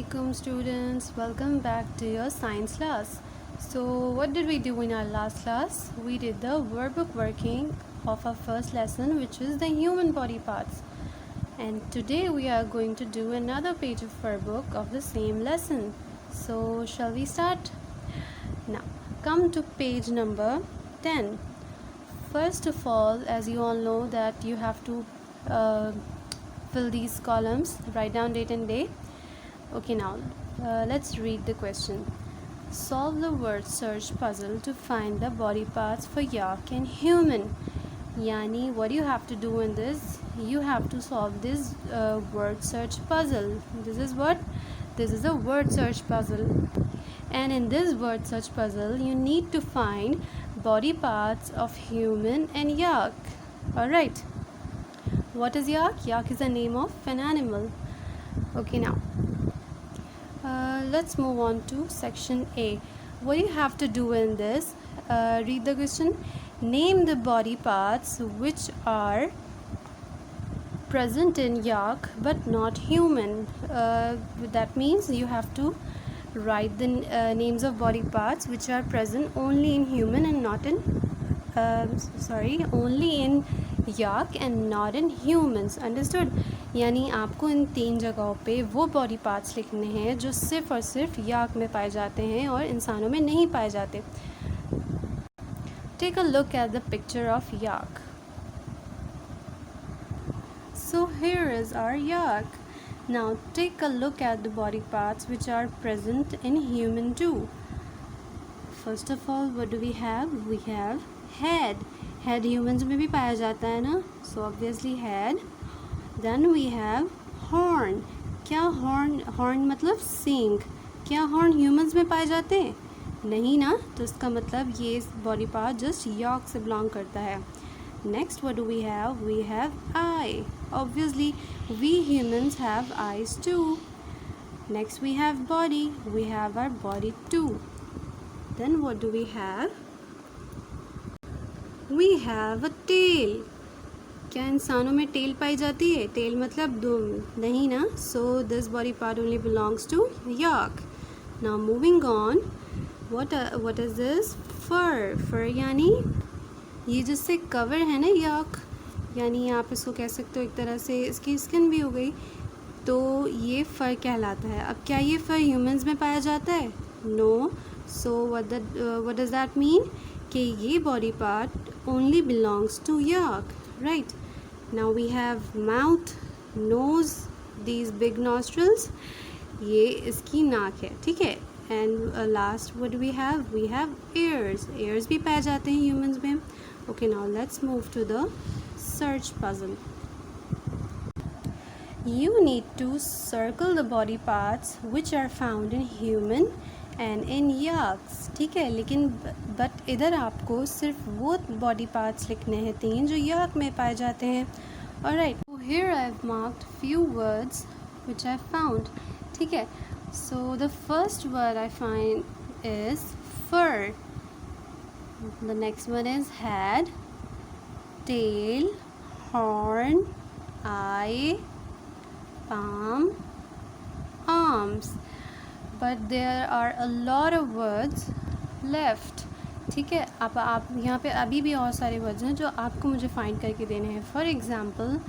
Assalamualaikum students, welcome back to your science class. So what did we do in our last class? We did the workbook working of our first lesson, which is the human body parts. And today we are going to do another page of workbook of the same lesson. So shall we start? Now come to page number 10. First of all, as you all know that you have to fill these columns, write down date and day. Okay, now let's read the question. Solve the word search puzzle to find the body parts for yak and human. Yani, what you have to do in this? You have to solve this word search puzzle. This is what? This is a word search puzzle. And in this word search puzzle, you need to find body parts of human and yak. Alright. What is yak? Yak is the name of an animal. Okay, now. Let's move on to section A. What you have to do in this, read the question. Name the body parts which are present in yak but not human. That means you have to write the names of body parts which are present only in human and not in only in yak and not in humans. Understood? यानी आपको इन 3 जगहों पे वो body parts लिखने हैं जो सिर्फ और सिर्फ याक में पाए जाते हैं और इंसानों में नहीं पाए जाते. Take a look at the picture of yak. So here is our yak. Now take a look at the body parts which are present in human too. First of all, what do we have? We have head. Head humans में भी पाया जाता है ना? So obviously head. Then we have horn. क्या horn मतलब सींग. क्या horn humans में पाए जाते हैं? नहीं ना, तो इसका मतलब ये body part just yak से belong करता है. Next, what do we have? We have eye. Obviously, we humans have eyes too. Next, we have body. We have our body too. Then what do we have? We have a tail. क्या इंसानों में tell पाई जाती है? Tell मतलब दुम. नहीं ना, so this body part only belongs to yak. Now moving on, what is this? Fur. Fur यानी ये जिससे कवर है ना yak, यानी आप इसको कह सकते हो एक तरह से इसकी स्किन भी हो गई, तो ये फर कहलाता है. अब क्या ये फर ह्यूमंस में पाया जाता है? No. So what does that mean? कि ये body part only belongs to yak, right? Now we have mouth, nose, these big nostrils. ये इसकी नाक है, ठीक है. And last what do we have? We have ears. Ears भी पाए जाते हैं humans में. Okay, now let's move to the search puzzle. You need to circle the body parts which are found in human and in yaks. ठीक है, लेकिन but इधर आपको सिर्फ वो बॉडी पार्ट्स लिखने हैं 3 जो याक में पाए जाते हैं. Alright, so here I have marked few words which I found. ठीक है, so the first word I find is fur. The next one is head, tail, horn, eye, palm, arms. But there are a lot of words left. ठीक है, आप यहाँ पे अभी भी और सारे वर्ड्स हैं जो आपको मुझे फाइंड करके देने हैं. For example,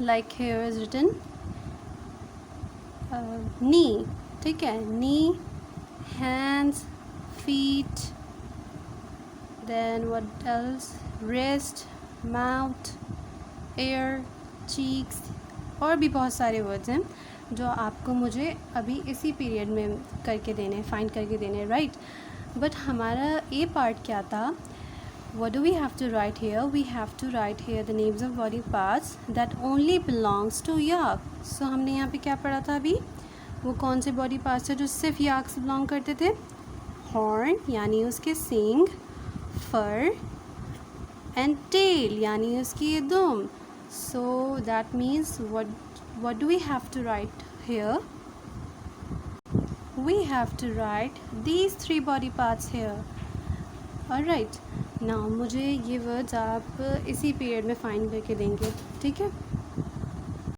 like here is written knee. ठीक है, knee, hands, feet, then what else? Wrist, mouth, ear, cheeks, और भी बहुत सारे वर्ड्स हैं जो आपको मुझे अभी इसी पीरियड में करके देने हैं, फाइंड करके देने हैं, राइट. बट हमारा ए पार्ट क्या था? What do we have to write here? We have to write here the names of body parts that only belongs to yak. So हमने यहाँ पे क्या पढ़ा था अभी? वो कौन से बॉडी पार्ट्स थे जो सिर्फ याक से बिलोंग करते थे? हॉर्न यानी उसके सींग, फर, एंड टेल यानी उसकी दुम. So that means what do we have to write here? We have to write these 3 body parts here. Alright, now मुझे ये वर्ड्स आप इसी पीरियड में फाइंड करके देंगे, ठीक है.